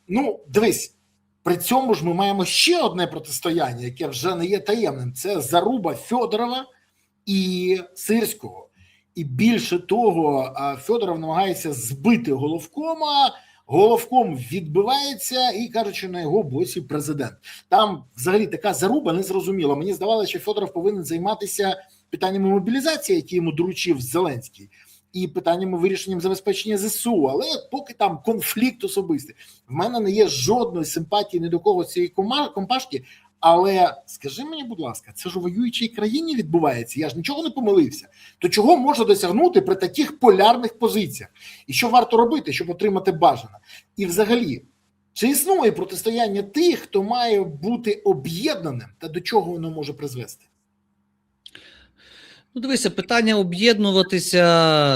Ну, дивись, при цьому ж ми маємо ще одне протистояння, яке вже не є таємним. Це заруба Федорова і Сирського. І більше того, Федоров намагається збити Головкома, Головком відбивається і кажуть, що на його боці президент. Там взагалі така заруба незрозуміла. Мені здавалося, що Федоров повинен займатися питаннями мобілізації, які йому доручив Зеленський, і питаннями вирішенням забезпечення ЗСУ, але поки там конфлікт особистий. В мене не є жодної симпатії ні до кого з цієї компашки, але скажи мені, будь ласка, це ж у воюючій країні відбувається, я ж нічого не помилився. То чого можна досягнути при таких полярних позиціях? І що варто робити, щоб отримати бажане? І взагалі, чи існує протистояння тих, хто має бути об'єднаним, та до чого воно може призвести? Ну, дивися, питання об'єднуватися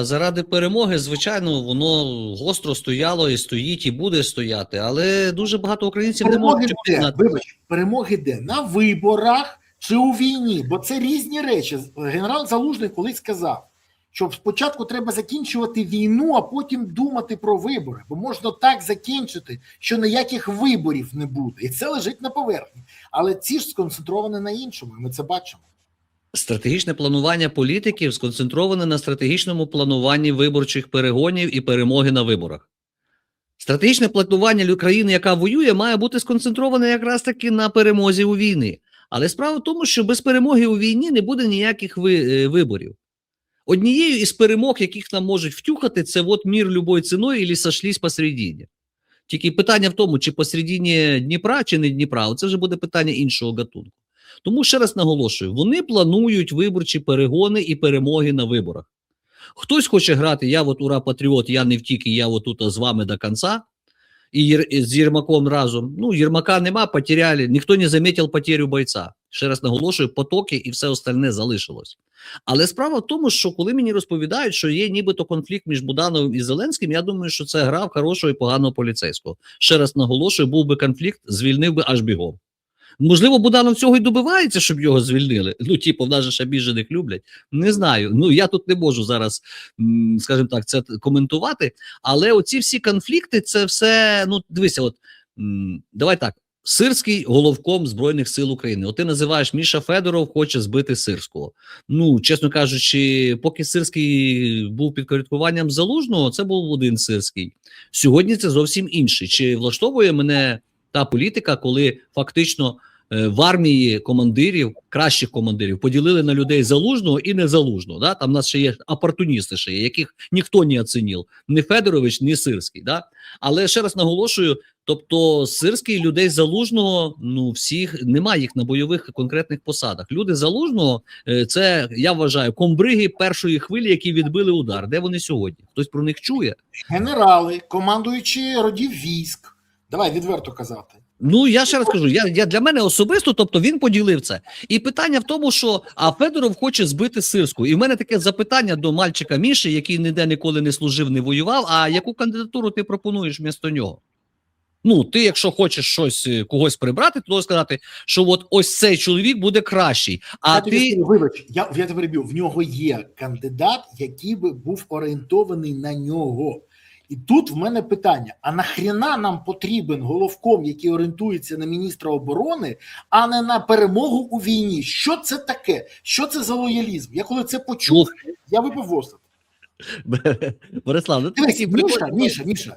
заради перемоги, звичайно, воно гостро стояло і стоїть, і буде стояти, але дуже багато українців перемоги не можуть об'єднати. Вибач, перемоги де? На виборах чи у війні? Бо це різні речі. Генерал Залужний колись сказав, що спочатку треба закінчувати війну, а потім думати про вибори. Бо можна так закінчити, що ніяких виборів не буде. І це лежить на поверхні. Але ці ж сконцентровані на іншому, і ми це бачимо. Стратегічне планування політиків сконцентроване на стратегічному плануванні виборчих перегонів і перемоги на виборах. Стратегічне планування країни, яка воює, має бути сконцентроване якраз таки на перемозі у війні. Але справа в тому, що без перемоги у війні не буде ніяких виборів. Однією із перемог, яких нам можуть втюхати, це от мір любою ціною і сошлись посередині. Тільки питання в тому, чи посередині Дніпра, чи не Дніпра, це вже буде питання іншого гатунку. Тому ще раз наголошую, вони планують виборчі перегони і перемоги на виборах. Хтось хоче грати, я от ура-патріот, я не втік, і я от тут з вами до кінця, і з Єрмаком разом. Ну, Єрмака нема, потеряли, ніхто не замітив потерю бойця. Ще раз наголошую, потоки і все остальне залишилось. Але справа в тому, що коли мені розповідають, що є нібито конфлікт між Будановим і Зеленським, я думаю, що це гра в хорошого і поганого поліцейського. Ще раз наголошую, був би конфлікт, звільнив би аж бігом. Можливо, Буданов цього і добивається, щоб його звільнили. Ну, типу, в нас же ж обіжених люблять. Не знаю. Ну, я тут не можу зараз, скажімо так, це коментувати. Але оці всі конфлікти, це все, ну, дивися, от, давай так. Сирський головком Збройних сил України. От ти називаєш Міша Федоров хоче збити Сирського. Ну, чесно кажучи, поки Сирський був під коректуванням Залужного, це був один Сирський. Сьогодні це зовсім інший. Чи влаштовує мене та політика, коли фактично в армії командирів, кращих командирів, поділили на людей Залужного і незалужного. Да? Там у нас ще є опортуністи, ще є, яких ніхто не оцінив. Ні Федорович, ні Сирський. Да? Але ще раз наголошую, тобто Сирський, людей Залужного, ну всіх, немає їх на бойових конкретних посадах. Люди Залужного, це, я вважаю, комбриги першої хвилі, які відбили удар. Де вони сьогодні? Хтось про них чує? Генерали, командуючі родів військ. Давай відверто казати. Ну, я ще раз кажу, я для мене особисто, тобто він поділив це. І питання в тому, що Федоров хоче збити Сирську. І в мене таке запитання до мальчика Міші, який ніде ніколи не служив, не воював, а яку кандидатуру ти пропонуєш вмісто нього? Ну, ти, якщо хочеш щось, когось прибрати, то сказати, що от ось цей чоловік буде кращий. А Вибач, я тебе перебив, в нього є кандидат, який би був орієнтований на нього. І тут в мене питання, а нахрена нам потрібен головком, який орієнтується на міністра оборони, а не на перемогу у війні? Що це таке? Що це за лоялізм? Я коли це почув, я випив воздух. Борислав, ну ти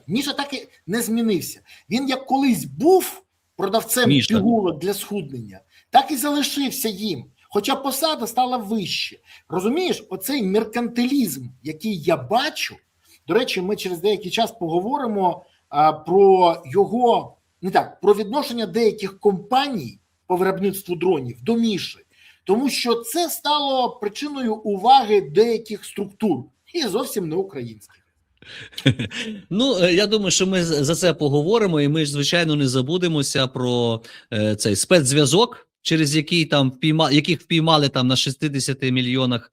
Міша так і не змінився. Він як колись був продавцем пігулок для схуднення, так і залишився їм. Хоча посада стала вище. Розумієш, оцей меркантилізм, який я бачу, до речі, ми через деякий час поговоримо про його, не так, про відношення деяких компаній по виробництву дронів до Міші. Тому що це стало причиною уваги деяких структур, і зовсім не українських. Ну, я думаю, що ми за це поговоримо, і ми ж, звичайно, не забудемося про цей спецзв'язок, через який там яких впіймали там на 60 мільйонах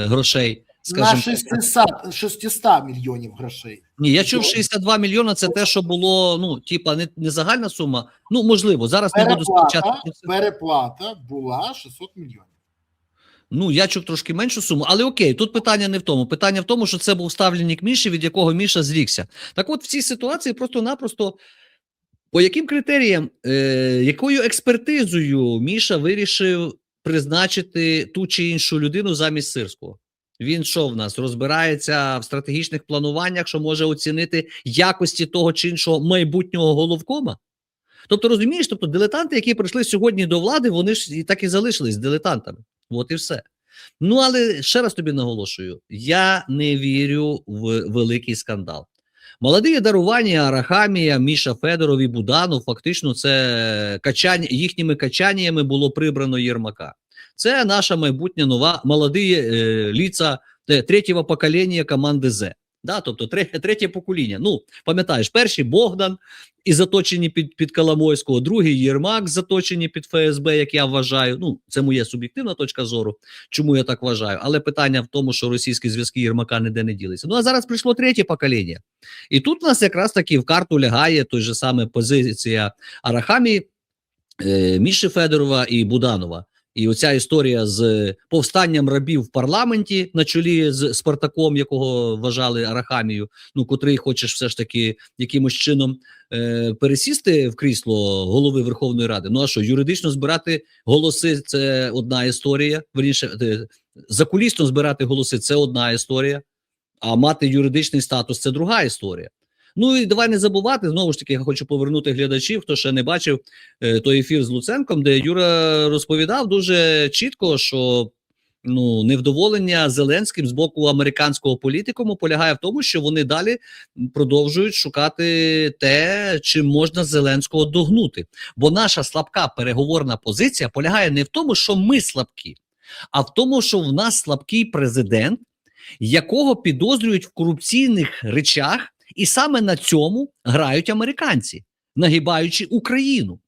грошей. На 600 мільйонів грошей. Ні, я чув 62 мільйона, це те, що було, ну, типа, не загальна сума. Ну, можливо, зараз не буду сперечати. Переплата була 600 мільйонів. Ну, я чув трошки меншу суму, але окей, тут питання не в тому. Питання в тому, що це був ставленник Міші, від якого Міша зрікся. Так от в цій ситуації просто-напросто по яким критеріям, якою експертизою Міша вирішив призначити ту чи іншу людину замість Сирського? Він що в нас, розбирається в стратегічних плануваннях, що може оцінити якості того чи іншого майбутнього головкома? Тобто, розумієш, дилетанти, які прийшли сьогодні до влади, вони ж і так і залишились дилетантами. От і все. Ну, але ще раз тобі наголошую, я не вірю в великий скандал. Молоді дарування Арахамія, Міша Федоров і Буданов, фактично це їхніми качаннями було прибрано Єрмака. Це наша майбутня нова молоді ліца третього покоління команди З. Да, тобто третє покоління. Ну, пам'ятаєш, перший Богдан і заточені під Коломойського, другий Єрмак заточені під ФСБ, як я вважаю. Ну, це моя суб'єктивна точка зору, чому я так вважаю. Але питання в тому, що російські зв'язки Єрмака ніде не ділися. Ну, а зараз прийшло третє покоління. І тут у нас якраз таки в карту лягає той же саме позиція Арахамії, Міші Федорова і Буданова. І оця історія з повстанням рабів в парламенті на чолі з Спартаком, якого вважали Арахамію, ну, котрий хочеш все ж таки якимось чином пересісти в крісло голови Верховної Ради. Ну, а що, юридично збирати голоси – це одна історія, верніше, закулісно збирати голоси – це одна історія, а мати юридичний статус – це друга історія. Ну і давай не забувати, знову ж таки, я хочу повернути глядачів, хто ще не бачив той ефір з Луценком, де Юра розповідав дуже чітко, що ну, невдоволення Зеленським з боку американського політикуму полягає в тому, що вони далі продовжують шукати те, чим можна Зеленського догнути. Бо наша слабка переговорна позиція полягає не в тому, що ми слабкі, а в тому, що в нас слабкий президент, якого підозрюють в корупційних речах, і саме на цьому грають американці, нагибаючи Україну.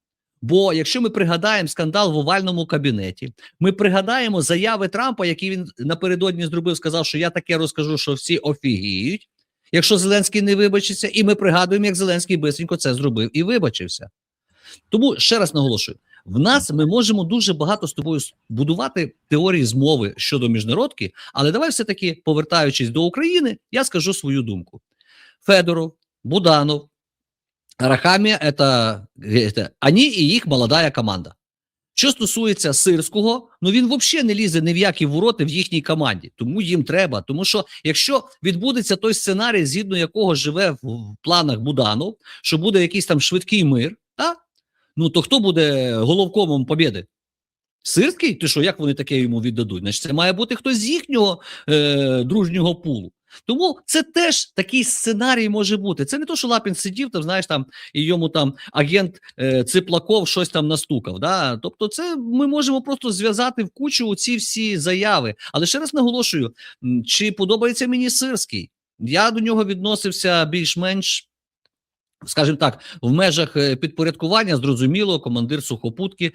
Бо якщо ми пригадаємо скандал в овальному кабінеті, ми пригадаємо заяви Трампа, які він напередодні зробив, сказав, що я таке розкажу, що всі офігіють, якщо Зеленський не вибачиться, і ми пригадуємо, як Зеленський бистренько це зробив і вибачився. Тому, ще раз наголошую, в нас ми можемо дуже багато з тобою будувати теорії змови щодо міжнародки, але давай все-таки, повертаючись до України, я скажу свою думку. Федоров, Буданов, Арахамія – это они і їх молода команда. Що стосується Сирського, ну він взагалі не лізе ні в які вороти в їхній команді, тому їм треба. Тому що якщо відбудеться той сценарій, згідно якого живе в планах Буданов, що буде якийсь там швидкий мир, та? Ну то хто буде головкомом побєди? Сирський? Ти що, як вони таке йому віддадуть? Значить, це має бути хтось з їхнього дружнього пулу. Тому це теж такий сценарій може бути. Це не то, що Лапін сидів, там, знаєш, там, і йому там агент Циплаков щось там настукав. Да? Тобто це ми можемо просто зв'язати в кучу ці всі заяви. Але ще раз наголошую, чи подобається мені Сирський? Я до нього відносився більш-менш, скажімо так, в межах підпорядкування, зрозуміло, командир сухопутки.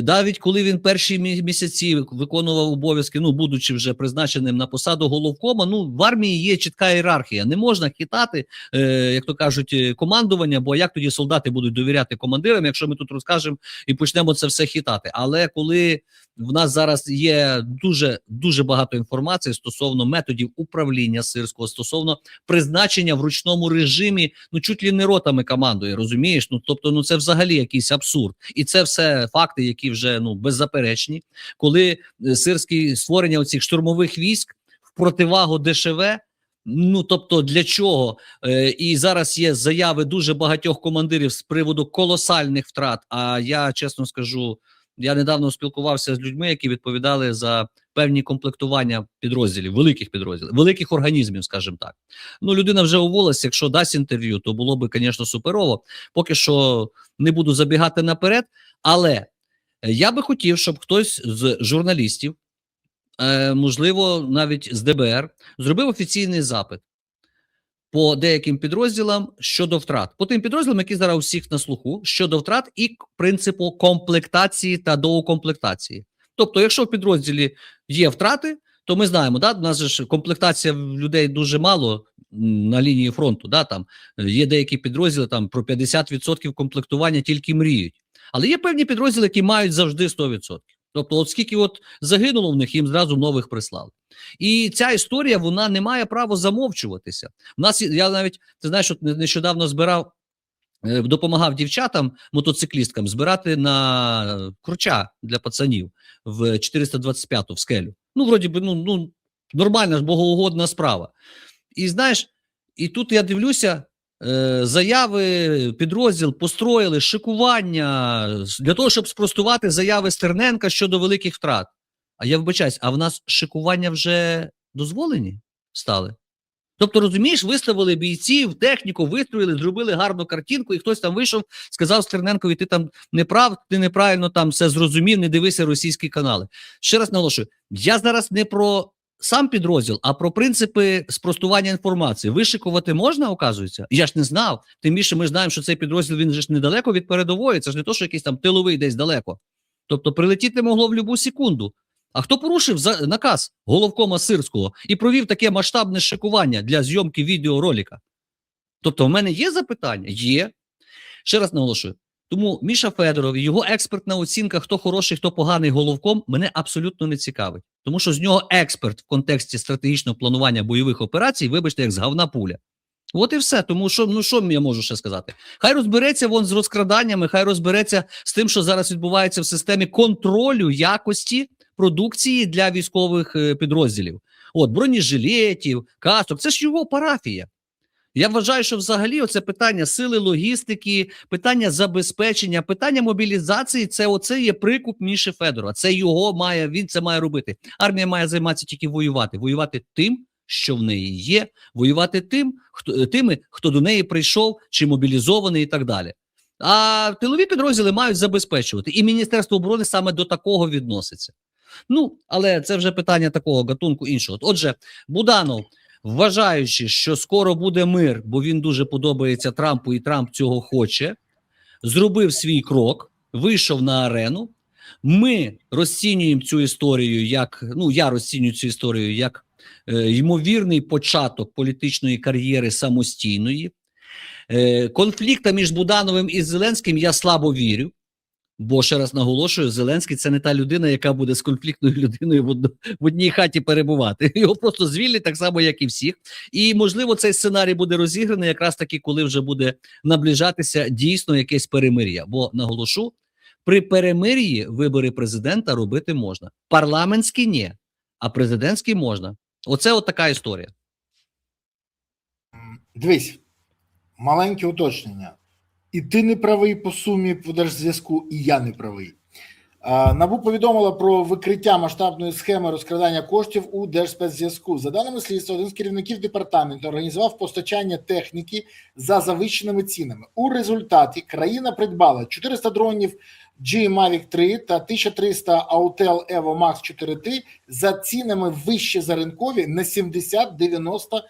Навіть коли він перші місяці виконував обов'язки, ну, будучи вже призначеним на посаду головкома, ну, в армії є чітка ієрархія. Не можна хитати, як то кажуть, командування, бо як тоді солдати будуть довіряти командирам, якщо ми тут розкажемо і почнемо це все хитати. Але коли в нас зараз є дуже багато інформації стосовно методів управління Сирського, стосовно призначення в ручному режимі, ну, чуть ли не ротами командує, розумієш? Ну, тобто, ну, це взагалі якийсь абсурд. І це все факти, які вже, ну, беззаперечні. Коли Сирський створення оцих штурмових військ в противагу ДШВ, ну, тобто, для чого? І зараз є заяви дуже багатьох командирів з приводу колосальних втрат, а я, чесно скажу, я недавно спілкувався з людьми, які відповідали за певні комплектування підрозділів, великих організмів, скажімо так. Ну, людина вже уволилась, якщо дасть інтерв'ю, то було б, звісно, суперово. Поки що не буду забігати наперед, але я би хотів, щоб хтось з журналістів, можливо, навіть з ДБР, зробив офіційний запит по деяким підрозділам щодо втрат. По тим підрозділам, які зараз у всіх на слуху, щодо втрат і принципу комплектації та доукомплектації. Тобто, якщо в підрозділі є втрати, то ми знаємо, да, у нас ж комплектація людей дуже мало на лінії фронту, да, там є деякі підрозділи, там про 50% комплектування тільки мріють. Але є певні підрозділи, які мають завжди 100%. Тобто, от скільки от загинуло в них, їм зразу нових прислали. І ця історія, вона не має права замовчуватися. У нас, я навіть, ти знаєш, от нещодавно допомагав дівчатам, мотоциклісткам, збирати на круча для пацанів в 425-ту в скелю. Ну, вроді би, нормальна, богоугодна справа. І знаєш, і тут я дивлюся, заяви, підрозділ построїли, шикування для того, щоб спростувати заяви Стерненка щодо великих втрат. А я вибачаюсь, а в нас шикування вже дозволені стали? Тобто, розумієш, виставили бійців, техніку, вистроїли, зробили гарну картинку, і хтось там вийшов, сказав Стерненкові, ти там не прав, ти неправильно там все зрозумів, не дивися російські канали. Ще раз наголошую, я зараз не про сам підрозділ, а про принципи спростування інформації. Вишикувати можна, оказується? Я ж не знав. Тим більше ми знаємо, що цей підрозділ, він же ж недалеко від передової, це ж не то, що якийсь там тиловий десь далеко. Тобто прилетіти могло в будь-яку секунду. А хто порушив наказ головкома Сирського і провів таке масштабне шикування для зйомки відеоролика? Тобто в мене є запитання? Є. Ще раз наголошую. Тому Міша Федоров і його експертна оцінка, хто хороший, хто поганий головком, мене абсолютно не цікавить. Тому що з нього експерт в контексті стратегічного планування бойових операцій, вибачте, як з говна пуля. От і все. Тому що, що я можу ще сказати? Хай розбереться вон з розкраданнями, хай розбереться з тим, що зараз відбувається в системі контролю якості продукції для військових підрозділів. От, бронежилетів, касок, це ж його парафія. Я вважаю, що взагалі оце питання сили логістики, питання забезпечення, питання мобілізації, це є прикуп Міші Федорова. Це його має, він це має робити. Армія має займатися тільки воювати. Воювати тим, що в неї є, воювати тими, хто до неї прийшов, чи мобілізований і так далі. А тилові підрозділи мають забезпечувати. І Міністерство оборони саме до такого відноситься. Ну, але це вже питання такого гатунку іншого. Отже, Буданов, вважаючи, що скоро буде мир, бо він дуже подобається Трампу і Трамп цього хоче, зробив свій крок, вийшов на арену. Ми розцінюємо цю історію як, я розцінюю цю історію як ймовірний початок політичної кар'єри самостійної. Конфлікта між Будановим і Зеленським я слабо вірю. Бо, ще раз наголошую, Зеленський – це не та людина, яка буде з конфліктною людиною в одній хаті перебувати. Його просто звільнять так само, як і всіх. І, можливо, цей сценарій буде розіграний якраз таки, коли вже буде наближатися дійсно якесь перемир'я. Бо, наголошу, при перемир'ї вибори президента робити можна. Парламентські – ні, а президентські – можна. Оце от така історія. Дивись, маленьке уточнення. І ти не правий по сумі по Держзв'язку, і я не правий. НАБУ повідомила про викриття масштабної схеми розкрадання коштів у Держспецзв'язку. За даними слідства, один з керівників департаменту організував постачання техніки за завищеними цінами. У результаті країна придбала 400 дронів G-Mavic 3 та 1300 Autel Evo Max 4T за цінами вище за ринкові на 70-90%.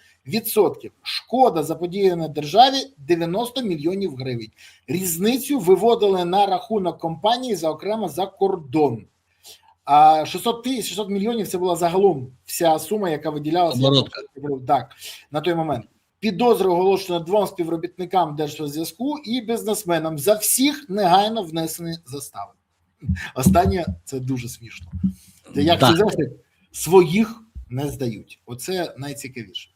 Шкода заподіяна державі 90 мільйонів гривень. Різницю виводили на рахунок компанії окремо за кордон. А 600 мільйонів – це була загалом вся сума, яка виділялася на той момент. Підозри оголошено 2 співробітникам Держзв'язку і бізнесменам. За всіх негайно внесені застави. Останнє – це дуже смішно. Як сказати, своїх не здають. Оце найцікавіше.